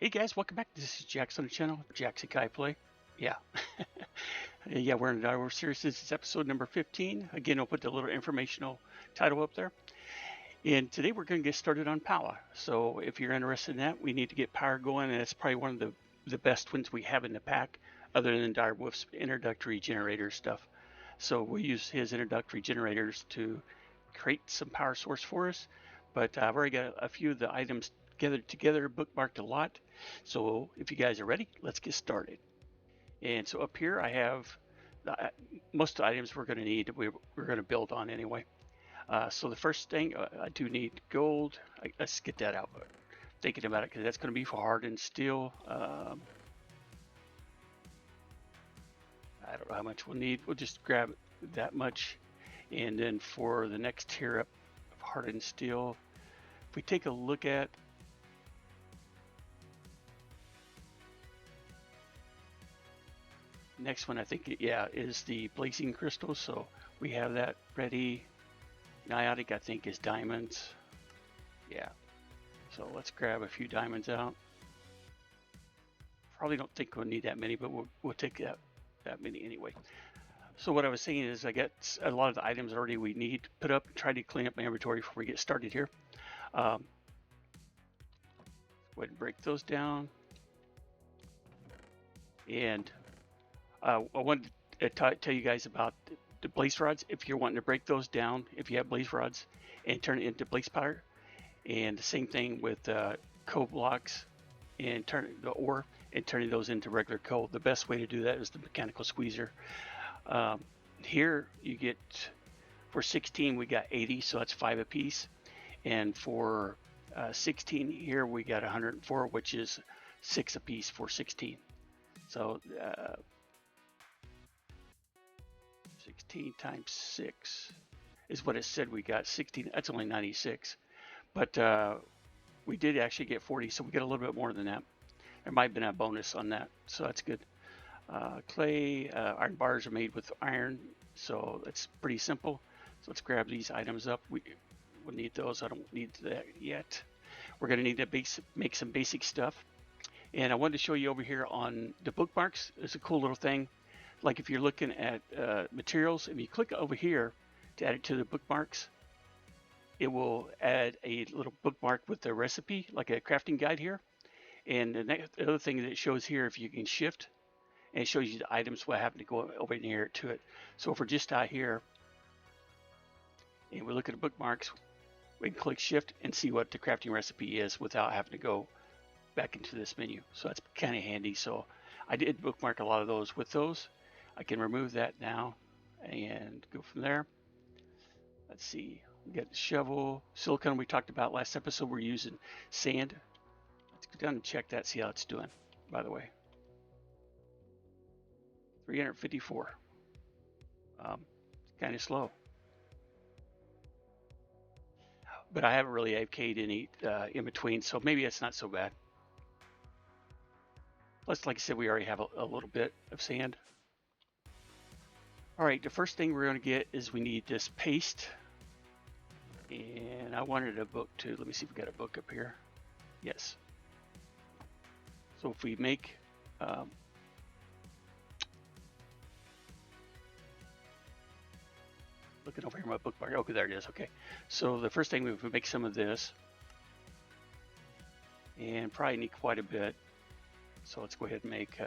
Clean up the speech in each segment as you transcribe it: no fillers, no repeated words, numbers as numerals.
Hey guys, welcome back. This is Jax on the channel, Jackson Kai Play. Yeah. Yeah, we're in the Direwolf series. This is episode number 15. Again, I'll put the little informational title up there. And today we're going to get started on Powah. So if you're interested in that, we need to get power going, and it's probably one of the best ones we have in the pack, other than Direwolf's introductory generator stuff. So we'll use his introductory generators to create some power source for us. But I've already got a few of the items gathered together, bookmarked a lot. So if you guys are ready, let's get started. And so up here I have most of the items we're going to need, we're going to build on anyway. So the first thing, I do need gold. Let's get that out. Thinking about it, because that's going to be for hardened steel. I don't know how much we'll need. We'll just grab that much. And then for the next tier up of hardened steel, if we take a look at next one, I think, is the blazing crystal. So we have that ready. Niotic, I think, is diamonds. Yeah. So let's grab a few diamonds out. Probably don't think we'll need that many, but we'll take that many anyway. So what I was saying is I got a lot of the items already we need to put up and try to clean up my inventory before we get started here. Go ahead and break those down. And I wanted to tell you guys about the blaze rods. If you're wanting to break those down, if you have blaze rods, and turn it into blaze powder. And the same thing with coal blocks and turn the ore and turning those into regular coal. The best way to do that is the mechanical squeezer. Here you get, for 16 we got 80, so that's 5 apiece, and for 16 here we got 104, which is 6 apiece for 16. So 16 times 6 is what it said we got. 16, that's only 96, but we did actually get 40, so we get a little bit more than that. There might have been a bonus on that, so that's good. Clay, iron bars are made with iron, so it's pretty simple. So let's grab these items up. We'll need those. I don't need that yet. We're going to need to make some basic stuff. And I wanted to show you over here on the bookmarks. It's a cool little thing. Like if you're looking at materials, if you click over here to add it to the bookmarks, it will add a little bookmark with the recipe, like a crafting guide here. And the other thing that it shows here, if you can shift, and it shows you the items what happen to go over in here to it. So if we're just out here and we look at the bookmarks, we can click shift and see what the crafting recipe is without having to go back into this menu. So that's kind of handy. So I did bookmark a lot of those with those. I can remove that now and go from there. Let's see, we got the shovel, silicone we talked about last episode. We're using sand. Let's go down and check that, see how it's doing, by the way. 354. Kind of slow, but I haven't really AFK'd any in between, so maybe it's not so bad. Plus, like I said, we already have a little bit of sand. All right, the first thing we're going to get is we need this paste, and I wanted a book too. Let me see if we got a book up here. Yes. So if we make looking over here my bookmark. Okay, there it is. Okay, so the first thing we would make some of this, and probably need quite a bit. So let's go ahead and make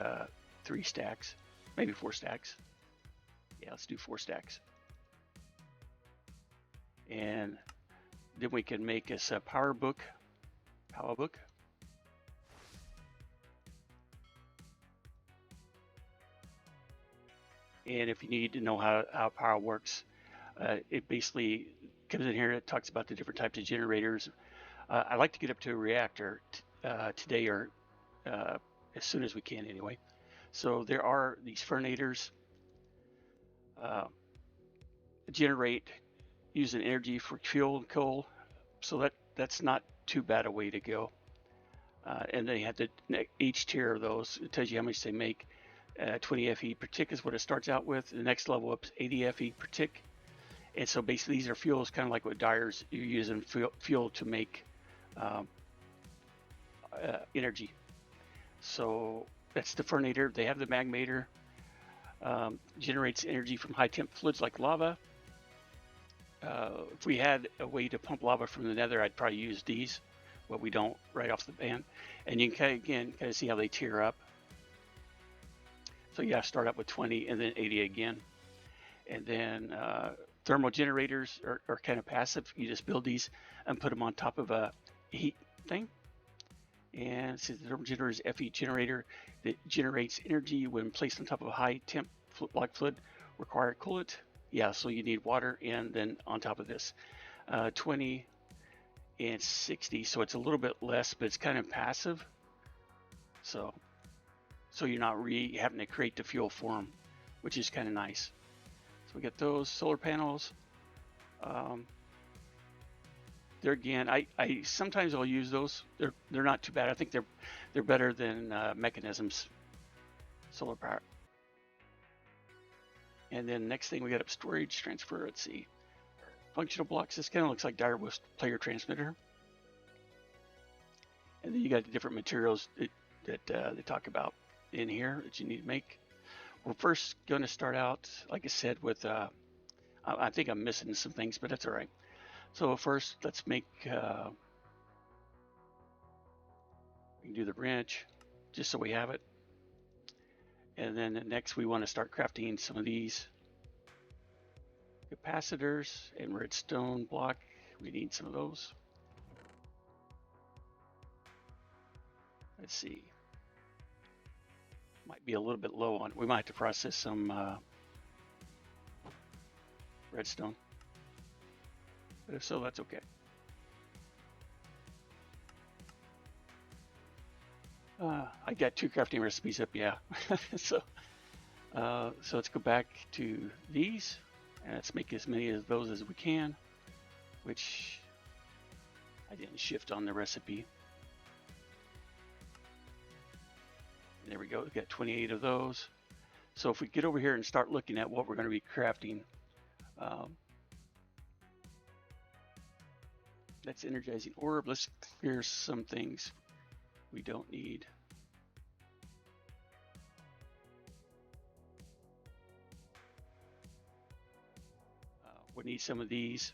3 stacks, maybe 4 stacks. Yeah, let's do 4 stacks. And then we can make us a Powah book. And if you need to know how Powah works, it basically comes in here. It talks about the different types of generators. I like to get up to a reactor today, or as soon as we can anyway. So there are these furnators generate using energy for fuel and coal. So that's not too bad a way to go. And they have each tier of those. It tells you how much they make. 20 FE per tick is what it starts out with. The next level up is 80 FE per tick. And so basically these are fuels, kind of like what dyers, you're using fuel to make energy. So that's the fernator. They have the magmator. Generates energy from high temp fluids like lava. If we had a way to pump lava from the nether, I'd probably use these, but we don't right off the bat. And you can kind of see how they tier up. So you have to start up with 20 and then 80 again. And then thermal generators are kind of passive. You just build these and put them on top of a heat thing. And since the thermal generator is FE generator that generates energy when placed on top of a high temp block fluid, required coolant. Yeah, so you need water and then on top of this 20 and 60. So it's a little bit less, but it's kind of passive. So you're not really having to create the fuel for them, which is kind of nice. So we get those solar panels. There again, I sometimes I'll use those. They're not too bad. I think they're better than mechanisms, solar power. And then next thing we got up storage transfer. Let's see, functional blocks. This kind of looks like Direwolf player transmitter. And then you got the different materials that they talk about in here that you need to make. We're first going to start out, like I said, with I think I'm missing some things, but that's all right. So first, let's make we can do the wrench just so we have it. And then next we want to start crafting some of these capacitors and redstone block. We need some of those. Let's see. Might be a little bit low on. We might have to process some redstone. But if so, that's okay. I got 2 crafting recipes up, yeah. So let's go back to these and let's make as many of those as we can, which I didn't shift on the recipe. There we go, we got 28 of those. So if we get over here and start looking at what we're going to be crafting, that's energizing orb. Let's clear some things we don't need. We need some of these.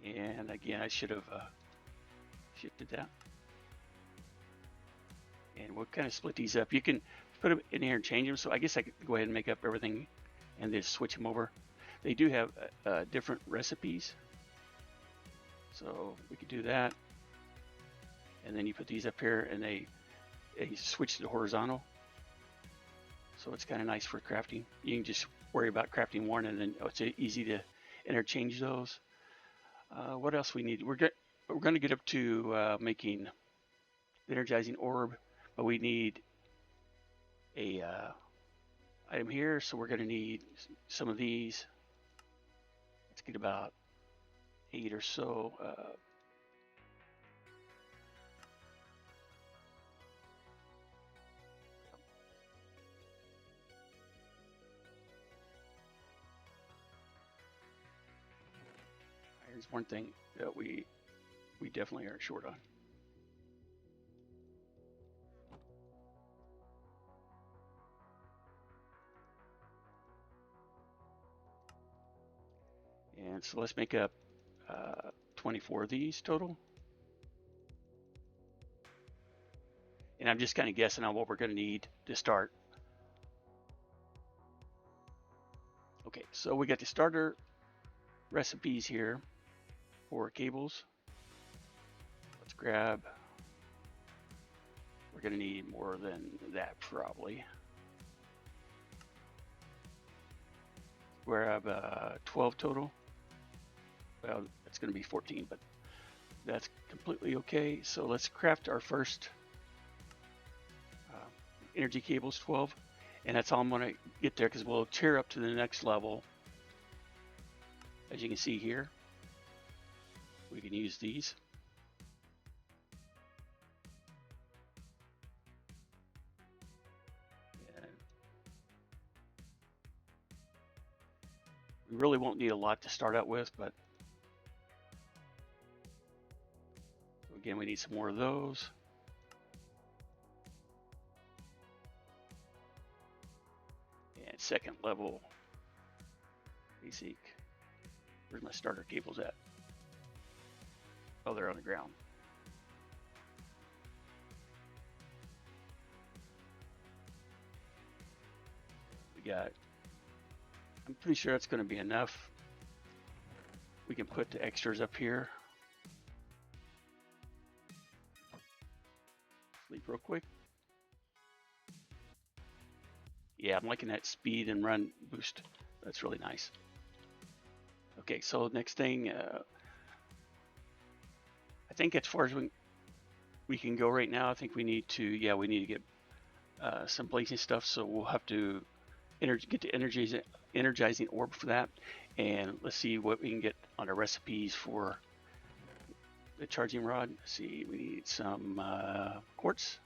And again, I should have shifted that. And we'll kind of split these up. You can put them in here and change them. So I guess I could go ahead and make up everything and then switch them over. They do have different recipes. So we could do that. And then you put these up here and they switch to horizontal. So it's kind of nice for crafting. You can just worry about crafting one and then it's easy to interchange those. What else we need? We're going to get up to making the energizing orb, but we need a item here. So we're going to need some of these. Let's get about 8 or so. Iron's one thing that we definitely are short on. And so let's make up 24 of these total. And I'm just kind of guessing on what we're going to need to start. Okay, so we got the starter recipes here for cables. Let's grab, we're going to need more than that probably. Grab 12 total. Well, it's going to be 14, but that's completely okay. So let's craft our first energy cables, 12, and that's all I'm going to get there because we'll tier up to the next level. As you can see here, we can use these. And we really won't need a lot to start out with, but again, we need some more of those. And second level basic. Where's my starter cables at? Oh, they're on the ground. We got, I'm pretty sure that's going to be enough. We can put the extras up here. Sleep real quick. Yeah, I'm liking that speed and run boost. That's really nice. Okay, so next thing, I think as far as we can go right now, I think we need to, yeah, we need to get some blazing stuff. So we'll have to get the energizing orb for that. And let's see what we can get on our recipes for the charging rod. Let's see, we need some quartz.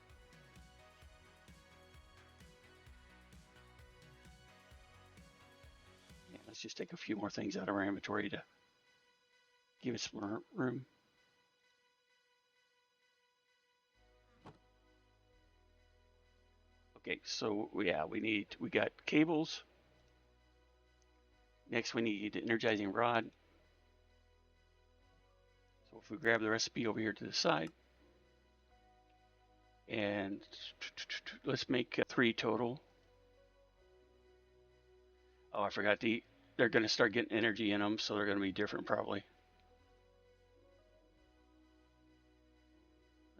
Yeah, let's just take a few more things out of our inventory to give us more room. Okay, so yeah, we got cables. Next we need the energizing rod. So if we grab the recipe over here to the side, and let's make 3 total. Oh, I forgot they're going to start getting energy in them, so they're going to be different probably.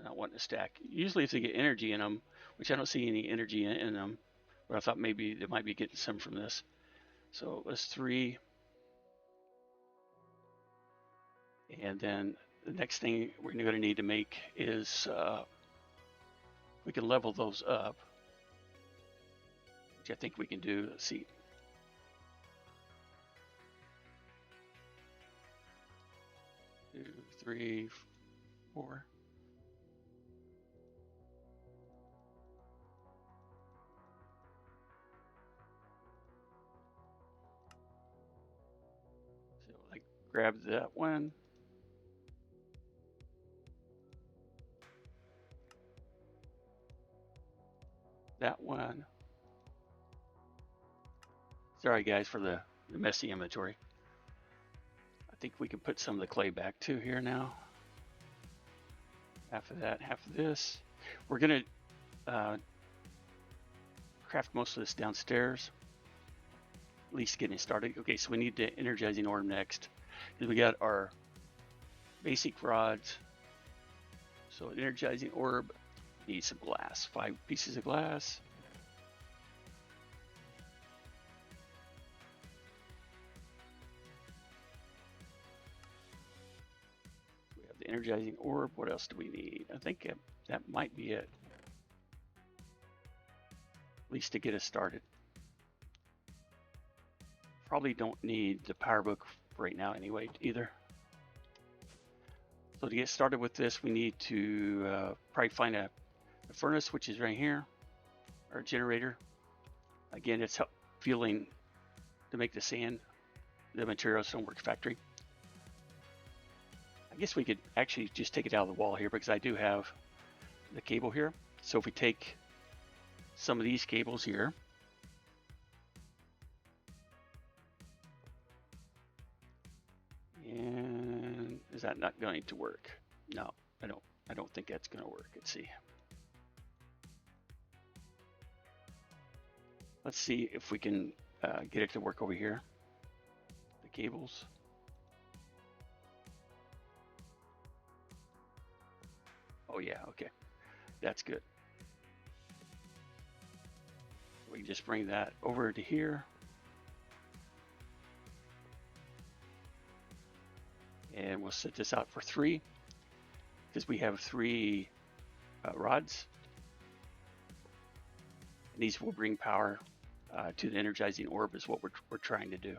Not wanting to stack. Usually if they get energy in them, which I don't see any energy in them, but I thought maybe they might be getting some from this. So let's 3. And then the next thing we're going to need to make is we can level those up, which I think we can do. Let's see. Two, 3, 4. So I grab that one. That one. Sorry guys for the messy inventory. I think we can put some of the clay back too here now. Half of that, half of this. We're gonna craft most of this downstairs, at least getting started. Okay, so we need the energizing orb next, because we got our basic rods. So energizing orb needs some glass, 5 pieces of glass. We have the energizing orb. What else do we need? I think that might be it, at least to get us started. Probably don't need the power book right now anyway either. So to get started with this, we need to probably find a furnace, which is right here, our generator. Again, it's fueling to make the sand, the material stoneworks factory. I guess we could actually just take it out of the wall here, because I do have the cable here. So if we take some of these cables here, and is that not going to work? No, I don't think that's going to work. Let's see. Let's see if we can get it to work over here. The cables. Oh yeah, okay, that's good. We can just bring that over to here. And we'll set this out for 3, because we have 3 rods. And these will bring power to the energizing orb, is what we're trying to do.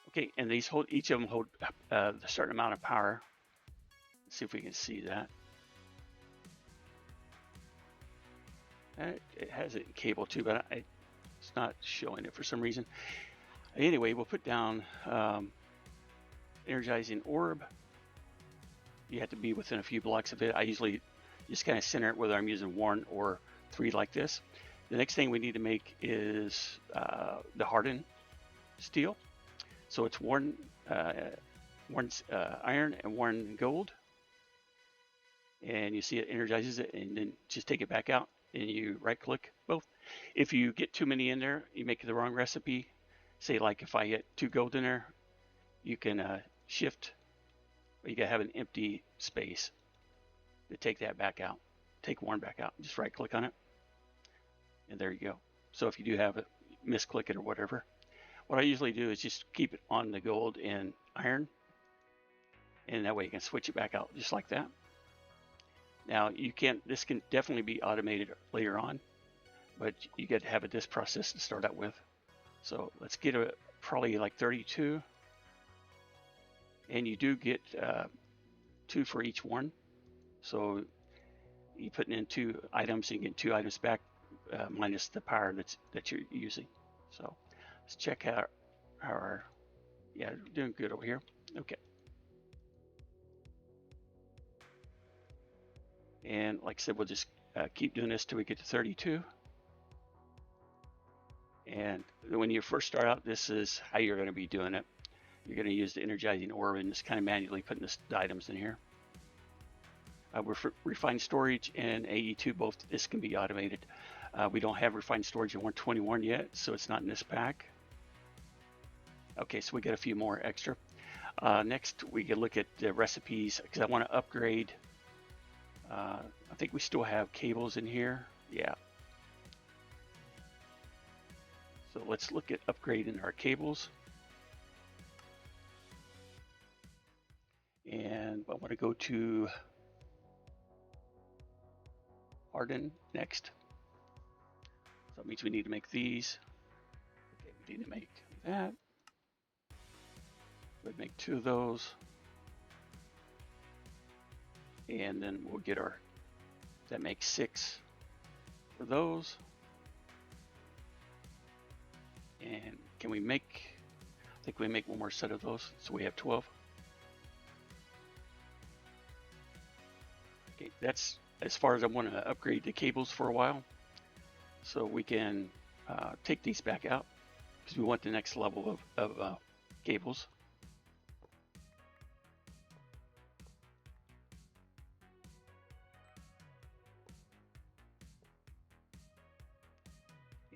Okay, and these hold, each of them hold a certain amount of power. Let's see if we can see that. It has a cable too, but it's not showing it for some reason. Anyway, we'll put down energizing orb. You have to be within a few blocks of it. I usually just kind of center it, whether I'm using 1 or 3 like this. The next thing we need to make is the hardened steel. So it's 1 iron and 1 gold. And you see it energizes it, and then just take it back out and you right click both. If you get too many in there, you make the wrong recipe. Say like if I get 2 gold in there, you can shift, but you gotta have an empty space to take that back out. Take 1 back out, just right click on it, and there you go. So if you do have it, misclick it or whatever. What I usually do is just keep it on the gold and iron, and that way you can switch it back out just like that. Now you can't, this can definitely be automated later on, but you get to have this process to start out with. So let's get probably like 32, and you do get 2 for each one. So you put in 2 items, and you get 2 items back minus the power that you're using. So let's check out our, yeah, doing good over here. Okay. And like I said, we'll just keep doing this till we get to 32. And when you first start out, this is how you're going to be doing it. You're going to use the energizing orb and just kind of manually putting the items in here. With refined storage and AE2, both this can be automated. We don't have refined storage in 121 yet, so it's not in this pack. Okay, so we got a few more extra. Next, we can look at the recipes, because I want to upgrade. I think we still have cables in here. Yeah. So let's look at upgrading our cables. And I want to go to harden next. So that means we need to make these. Okay, we need to make that. We'd make 2 of those. And then we'll get our, that makes 6 for those. And can we make, I think we make 1 more set of those, so we have 12. Okay, that's as far as I want to upgrade the cables for a while. So we can take these back out, because we want the next level of cables.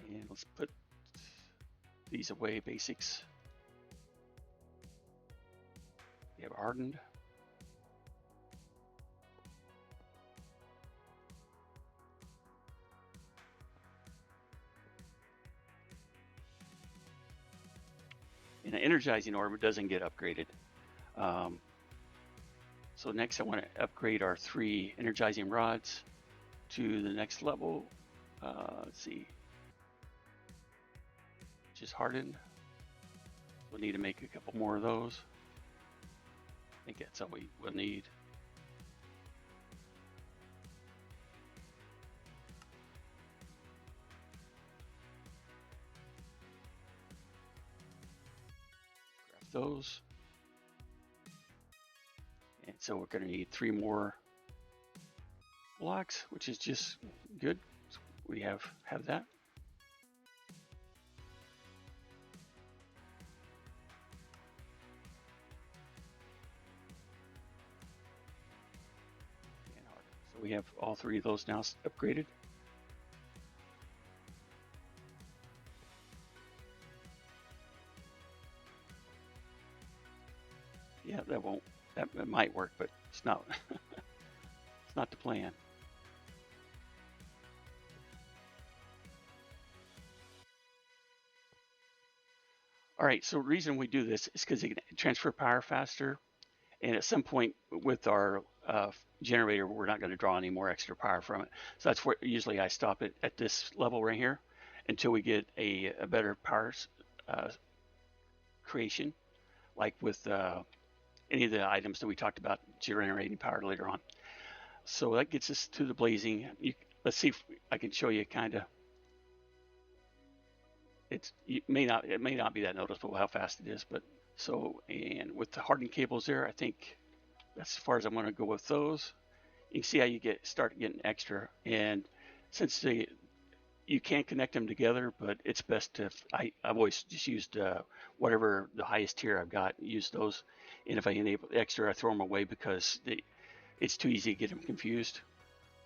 And let's put these away, basics. We have hardened. And an energizing orb doesn't get upgraded. So next I want to upgrade our 3 energizing rods to the next level. Let's see. Just hardened. We'll need to make a couple more of those. I think that's all we will need. Grab those. And so we're going to need 3 more blocks, which is just good. So we have that. We have all 3 of those now upgraded. Yeah, that might work, but it's not. It's not the plan. All right, so the reason we do this is because it can transfer power faster, and at some point with our generator, we're not going to draw any more extra power from it. So that's where usually I stop it at this level right here until we get a better power creation, like with any of the items that we talked about generating power later on. So that gets us to the blazing. Let's see if I can show you kind of. It may not be that noticeable how fast it is, but So, and with the hardened cables there, I think that's as far as I'm going to go with those. You can see how you start getting extra, and since you can't connect them together, but it's best to, I've always just used whatever the highest tier I've got, use those. And if I enable extra, I throw them away because it's too easy to get them confused.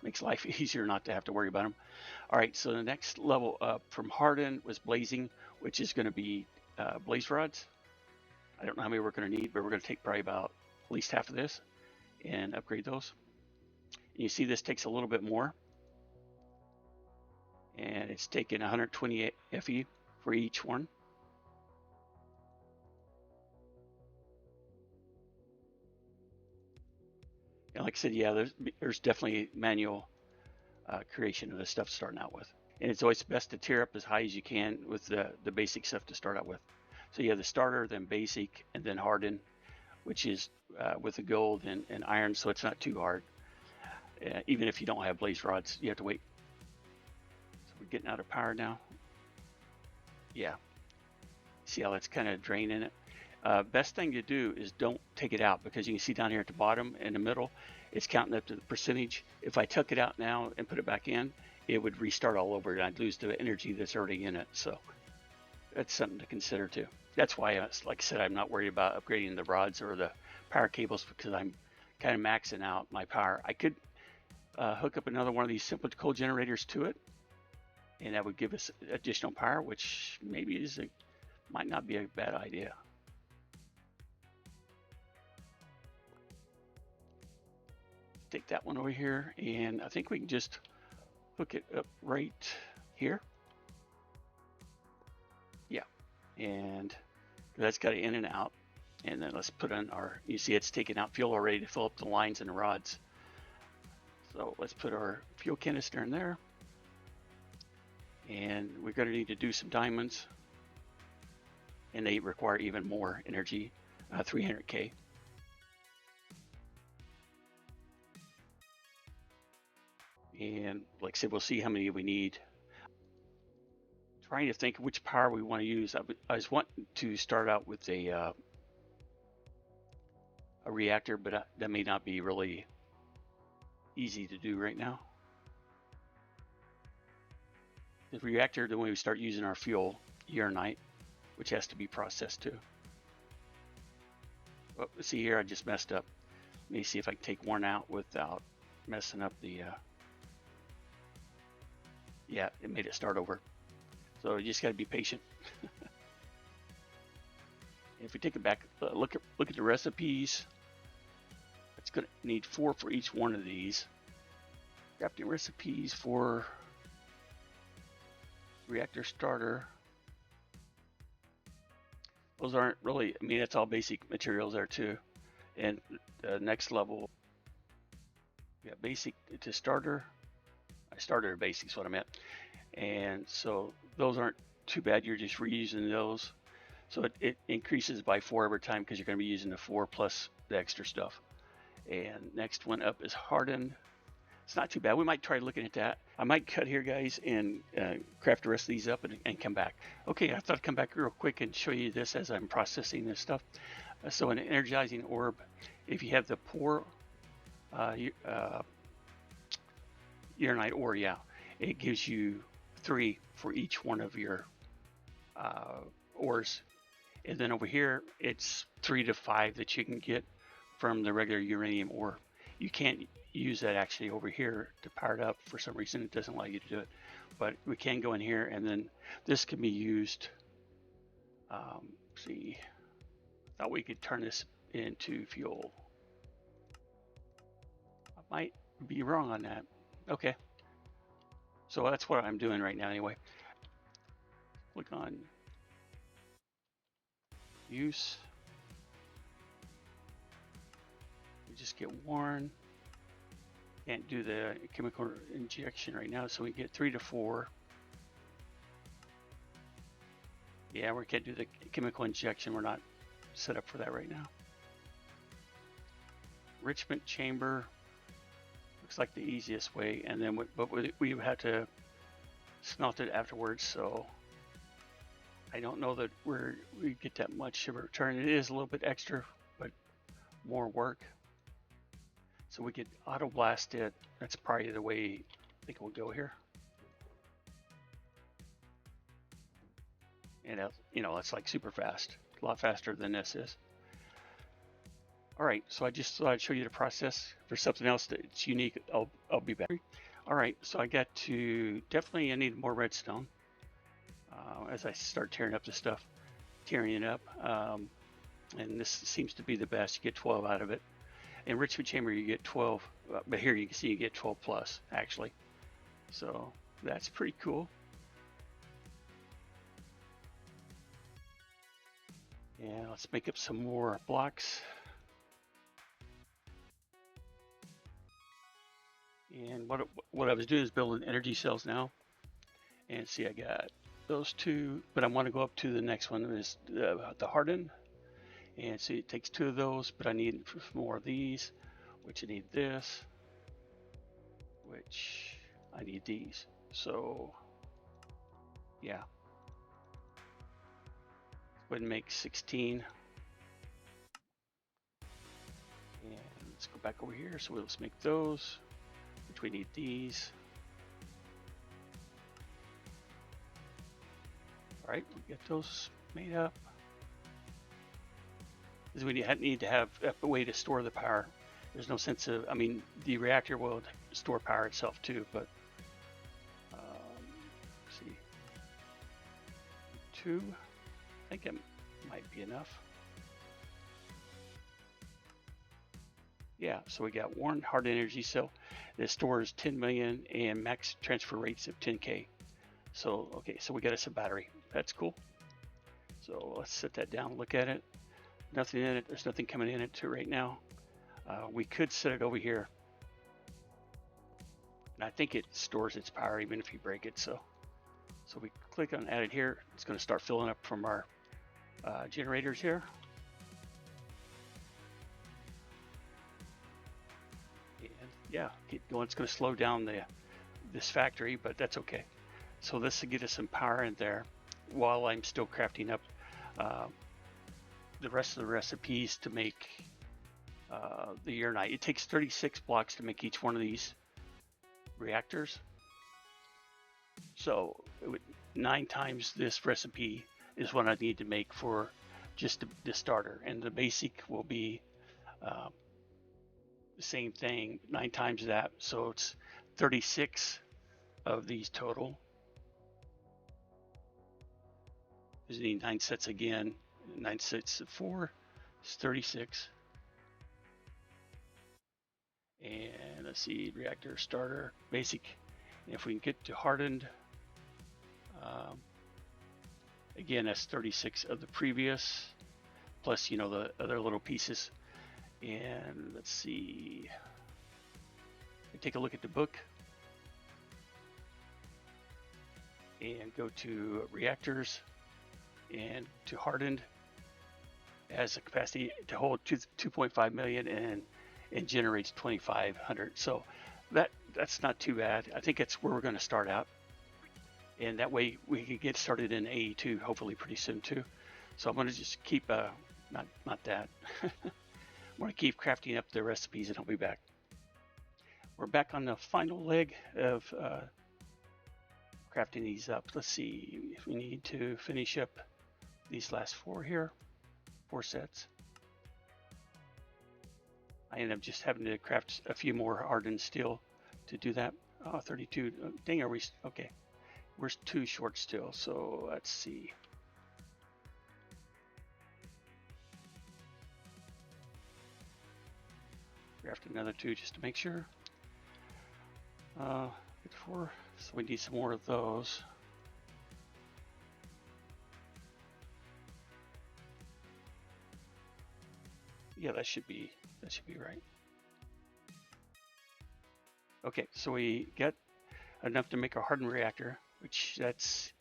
Makes life easier not to have to worry about them. All right, so the next level up from hardened was blazing, which is going to be blaze rods. I don't know how many we're going to need, but we're going to take probably about at least half of this and upgrade those. And you see this takes a little bit more. And it's taking 120 FE for each one. And like I said, yeah, there's definitely manual creation of this stuff starting out with. And it's always best to tier up as high as you can with the basic stuff to start out with. So you have the starter, then basic, and then hardened, which is with the gold and iron, so it's not too hard. Even if you don't have blaze rods, you have to wait. So we're getting out of power now. Yeah. See how that's kind of draining it? Best thing to do is don't take it out, because you can see down here at the bottom in the middle, it's counting up to the percentage. If I took it out now and put it back in, it would restart all over and I'd lose the energy that's already in it. So that's something to consider too. That's why, like I said, I'm not worried about upgrading the rods or the power cables, because I'm kind of maxing out my power. I could hook up another one of these simple coal generators to it, and that would give us additional power, which maybe might not be a bad idea. Take that one over here, and I think we can just hook it up right here. Yeah, and that's got an in and out. And then let's put on our, you see it's taking out fuel already to fill up the lines and the rods. So let's put our fuel canister in there. And we're going to need to do some diamonds. And they require even more energy, 300K. And like I said, we'll see how many we need. Trying to think which power we want to use. I was wanting to start out with a reactor, but that may not be really easy to do right now. The reactor, then we start using our fuel uranite, which has to be processed too. Oh, see here, I just messed up. Let me see if I can take one out without messing up the yeah, it made it start over. So you just got to be patient. If we take it back, look at the recipes. It's going to need 4 for each one of these. Crafting recipes for reactor starter. Those aren't really, I mean, it's all basic materials there too. And the next level, we got basic to starter. I started at basics, what I meant. And so those aren't too bad. You're just reusing those. So it increases by 4 every time, because you're going to be using the 4 plus the extra stuff. And next one up is hardened. It's not too bad. We might try looking at that. I might cut here, guys, and craft the rest of these up and come back. Okay, I thought I'd come back real quick and show you this as I'm processing this stuff. So an energizing orb, if you have the poor uranite ore, yeah, it gives you 3 for each one of your ores. And then over here, it's 3 to 5 that you can get from the regular uranium ore. You can't use that actually over here to power it up. For some reason, it doesn't allow you to do it. But we can go in here, and then this can be used. See, I thought we could turn this into fuel. I might be wrong on that. Okay. So that's what I'm doing right now anyway. Click on use. We just get one. Can't do the chemical injection right now, so we get 3 to 4. Yeah, we can't do the chemical injection. We're not set up for that right now. Enrichment chamber looks like the easiest way, and then we have to smelt it afterwards. So I don't know that we get that much of a return. It is a little bit extra, but more work. So we could auto blast it. That's probably the way I think we'll go here. And you know, it's like super fast, a lot faster than this is. All right, so I just thought I'd show you the process. For something else that's unique, I'll be back. All right, so I got to, definitely I need more redstone as I start tearing up the stuff, tearing it up. And this seems to be the best. You get 12 out of it. Enrichment chamber, you get 12, but here you can see you get 12 plus actually. So that's pretty cool. Yeah, let's make up some more blocks. And what I was doing is building energy cells now. And see, I got those two, but I want to go up to the next one, is the harden. And see, it takes 2 of those, but I need more of these, which I need this, which I need these. So yeah, would make 16. And let's go back over here. So let's make those, which we need these. All right, we'll get those made up. Because we need to have a way to store the power. There's no sense of, I mean, the reactor will store power itself too, but let's see, 2, I think it might be enough. Yeah, so we got one hard energy cell that stores 10 million and max transfer rates of 10K. So, okay, so we got us a battery. That's cool. So let's set that down, look at it. Nothing in it, there's nothing coming in it right now. We could set it over here. And I think it stores its power even if you break it. So we click on add it here. It's going to start filling up from our generators here. And yeah, keep going. It's going to slow down this factory, but that's okay. So this will get us some power in there while I'm still crafting up the rest of the recipes to make the uranite. It takes 36 blocks to make each one of these reactors. So 9 times this recipe is what I need to make for just the starter. And the basic will be the same thing, 9 times that. So it's 36 of these total. Because you need 9 sets again. 9 sets of 4 is 36. And let's see, reactor starter basic. And if we can get to hardened, again, that's 36 of the previous, plus, you know, the other little pieces. And let's see, take a look at the book and go to reactors and to hardened. It has a capacity to hold 2.5 million and generates 2,500. So that's not too bad. I think that's where we're going to start out. And that way we can get started in AE2 hopefully pretty soon too. So I'm going to just keep, not that. I'm going to keep crafting up the recipes and I'll be back. We're back on the final leg of crafting these up. Let's see, if we need to finish up these last 4 here, 4 sets. I end up just having to craft a few more hardened steel to do that. Oh, 32, dang, are we, okay. We're 2 short still, so let's see. Craft another 2 just to make sure. 4, so we need some more of those. Yeah, that should be right. Okay, so we got enough to make a hardened reactor, which that's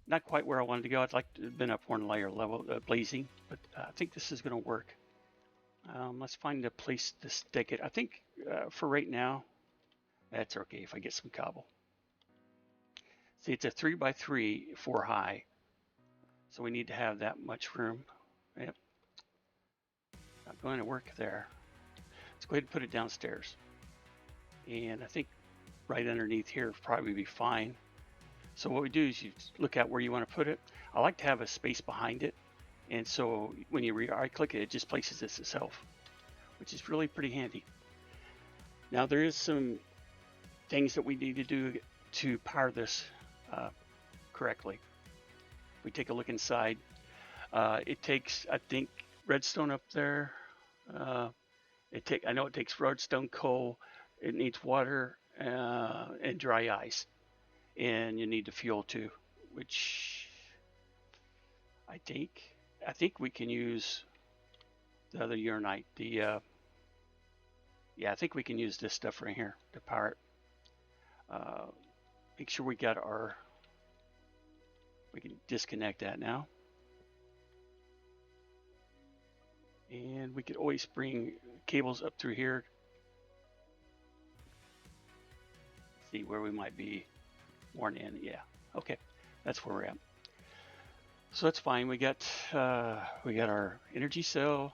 not quite where I wanted to go. I'd like to have been up 1 layer level, blazing, but I think this is going to work. Let's find a place to stick it. I think for right now, that's okay if I get some cobble. See, it's a 3x3 4 high. So we need to have that much room. Yep. Not going to work there. Let's go ahead and put it downstairs. And I think right underneath here would probably be fine. So what we do is you look at where you want to put it. I like to have a space behind it. And so when you right click it, it just places this itself, which is really pretty handy. Now there is some things that we need to do to power this correctly. We take a look inside. It takes, I think, redstone up there. I know it takes redstone, coal. It needs water and dry ice, and you need the fuel too, which I think we can use the other uranite. Yeah, I think we can use this stuff right here to power it. Make sure we got we can disconnect that now. And we could always bring cables up through here. See where we might be worn in. Yeah, okay, that's where we're at. So that's fine. We got our energy cell,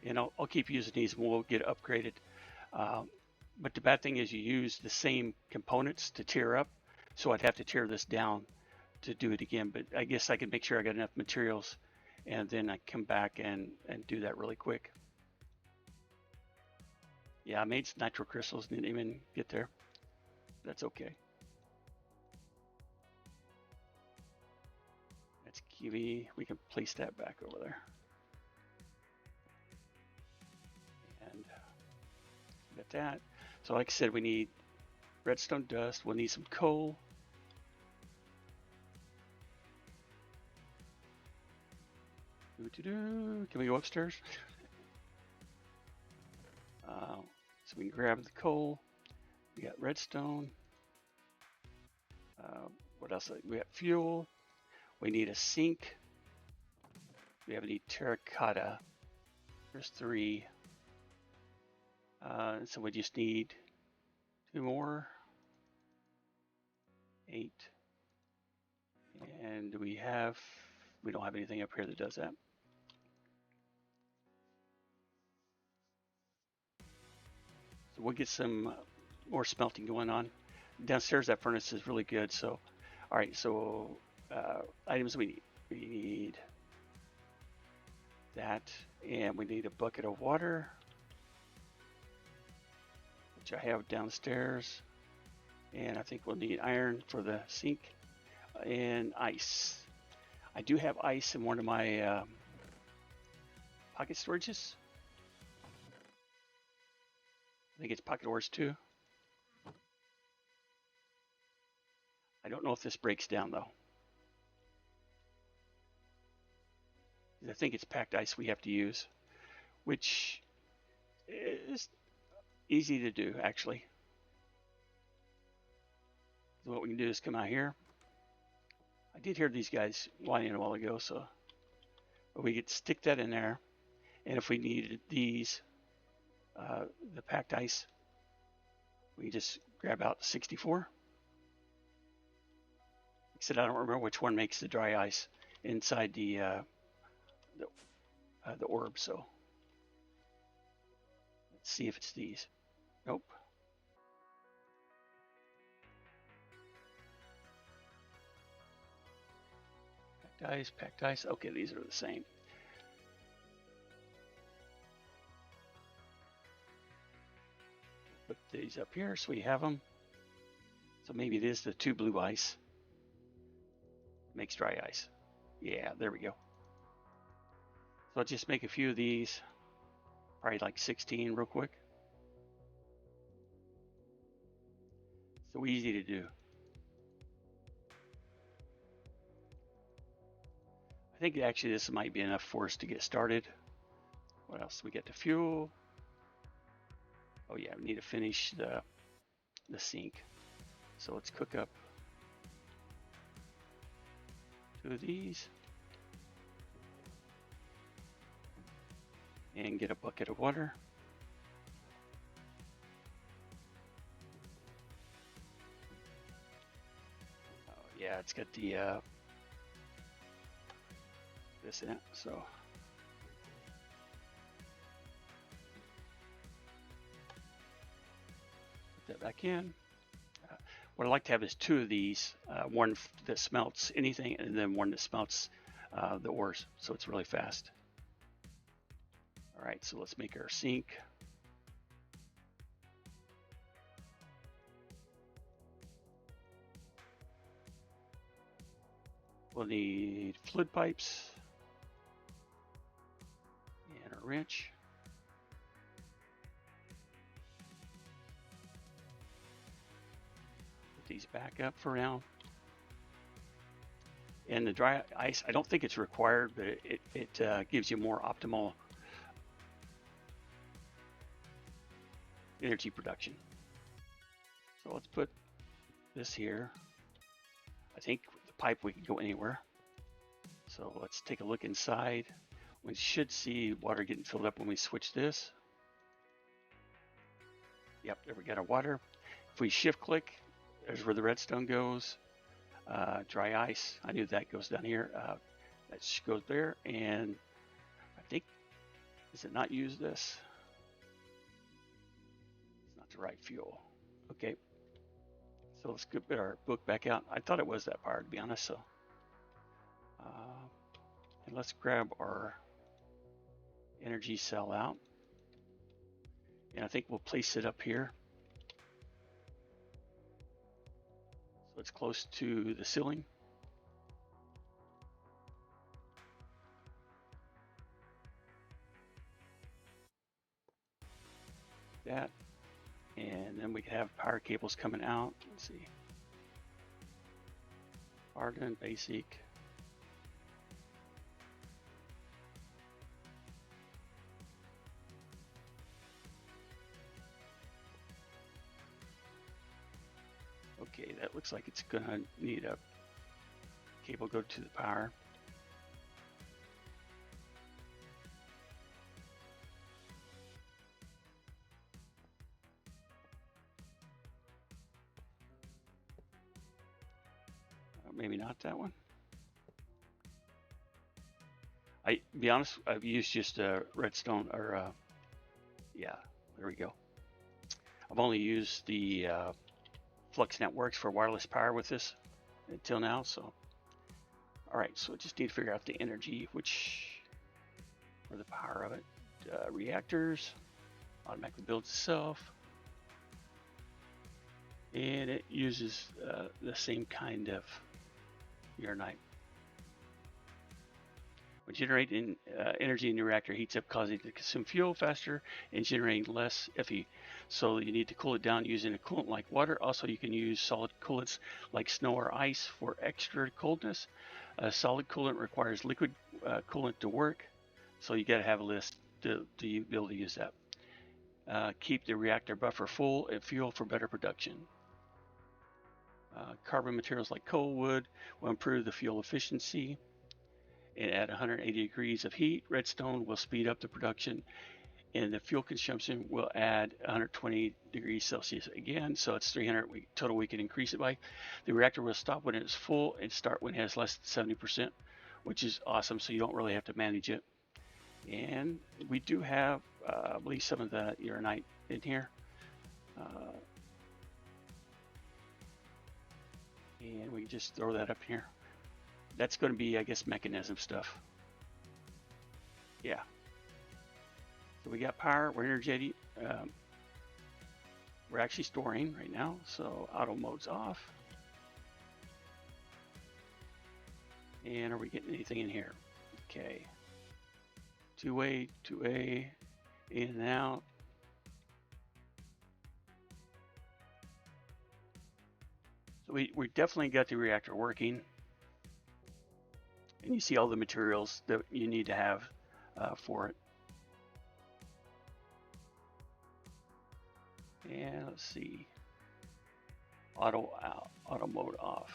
and I'll keep using these, and we'll get upgraded. But the bad thing is you use the same components to tear up, so I'd have to tear this down to do it again. But I guess I can make sure I got enough materials, and then I come back and do that really quick. Yeah, I made some nitro crystals, didn't even get there. That's okay. That's kiwi. We can place that back over there. And got that. So like I said, we need redstone dust. We'll need some coal. Can we go upstairs? So we can grab the coal. We got redstone. What else? We got fuel. We need a sink. We need terracotta. There's 3. So we just need 2 more. 8. And we don't have anything up here that does that. So we'll get some more smelting going on. Downstairs, that furnace is really good. So, all right, so items we need that, and we need a bucket of water, which I have downstairs, and I think we'll need iron for the sink, and ice. I do have ice in one of my pocket storages. I think it's pocket ores too. I don't know if this breaks down though. I think it's packed ice we have to use, which is easy to do actually. So what we can do is come out here. I did hear these guys whining a while ago, so we could stick that in there. And if we needed these, the packed ice, we just grab out the 64. Like I said, I don't remember which one makes the dry ice inside the orb, so let's see if it's these. Nope. Packed ice. Okay, these are the same. Put these up here so we have them. So maybe it is the 2 blue ice. Makes dry ice. Yeah, there we go. So I'll just make a few of these. Probably like 16 real quick. So easy to do. I think actually this might be enough for us to get started. What else? We get the fuel. Oh yeah, we need to finish the sink. So let's cook up 2 of these. And get a bucket of water. Oh yeah, it's got the this in it. So put that back in. What I like to have is two of these, one that smelts anything and then one that smelts the ores, so it's really fast. All right, so let's make our sink. We'll need fluid pipes and a wrench. Put these back up for now. And the dry ice, I don't think it's required, but it gives you more optimal energy production. So let's put this here. I think the pipe, we can go anywhere. So let's take a look inside. We should see water getting filled up when we switch this. Yep, there we got our water. If we shift click, there's where the redstone goes. Dry ice, I knew that goes down here. That goes there, and I think, does it not use this? It's not the right fuel. Okay, so let's get our book back out. I thought it was that power, to be honest. So, and let's grab our energy cell out, and I think we'll place it up here. So it's close to the ceiling. That, and then we can have power cables coming out. Let's see. Hardened, basic. Okay, that looks like it's gonna need a cable go to the power. Maybe not that one. Be honest, I've used just a redstone, or yeah, there we go. I've only used the Flux Networks for wireless power with this until now. So, all right, so I just need to figure out the energy, or the power of it. Reactors, automatically builds itself, and it uses the same kind of uranite. When generating energy in the reactor heats up, causing it to consume fuel faster and generating less Fe. So you need to cool it down using a coolant like water. Also, you can use solid coolants like snow or ice for extra coldness. A solid coolant requires liquid coolant to work, so you got to have a list to be able to use that. Keep the reactor buffer full and fuel for better production. Carbon materials like coal wood will improve the fuel efficiency. And at 180 degrees of heat, redstone will speed up the production, and the fuel consumption will add 120 degrees Celsius again, so it's 300 total we can increase it by. The reactor will stop when it's full and start when it has less than 70%, which is awesome, so you don't really have to manage it. And we do have, I believe, some of the uranite in here. And we can just throw that up here. That's going to be, I guess, mechanism stuff. Yeah. So we got power, we're energetic. We're actually storing right now, so auto mode's off. And are we getting anything in here? Okay. Two-way, in and out. So we definitely got the reactor working. And you see all the materials that you need to have for it. And let's see, auto mode off.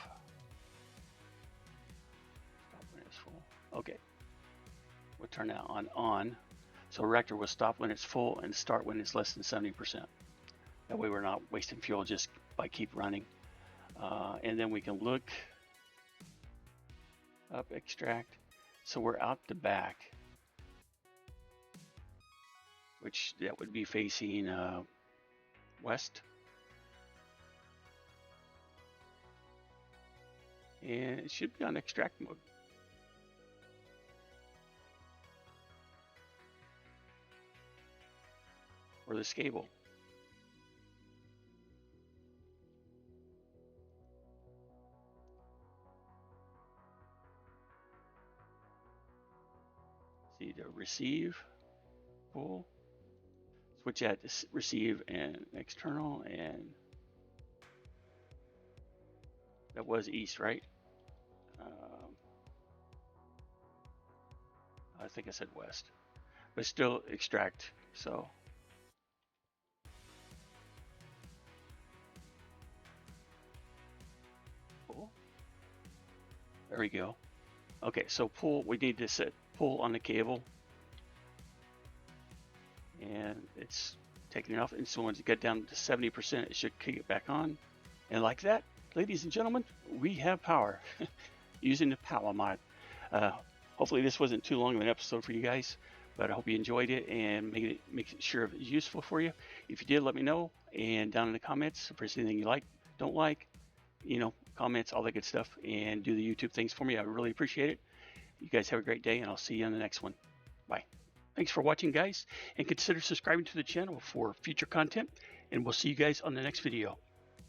Stop when it's full. Okay, we'll turn that on. So reactor will stop when it's full and start when it's less than 70%. That way we're not wasting fuel just by keep running. And then we can look up, extract. So we're out the back, which that would be facing west. And it should be on extract mode. Or this cable. See the receive, pull, switch at to receive and external, and that was east, right? I think I said west, but still extract. So pull. There we go. Okay, so pull. We need to set pull on the cable, and it's taking it off. And so once you get down to 70%, it should kick it back on. And like that, ladies and gentlemen, we have power using the Powah mod. Hopefully this wasn't too long of an episode for you guys, but I hope you enjoyed it and make sure it was useful for you. If you did, let me know. And down in the comments, if there's anything you like, don't like, comments, all that good stuff, and do the YouTube things for me. I really appreciate it. You guys have a great day, and I'll see you on the next one. Bye. Thanks for watching, guys, and consider subscribing to the channel for future content, and we'll see you guys on the next video.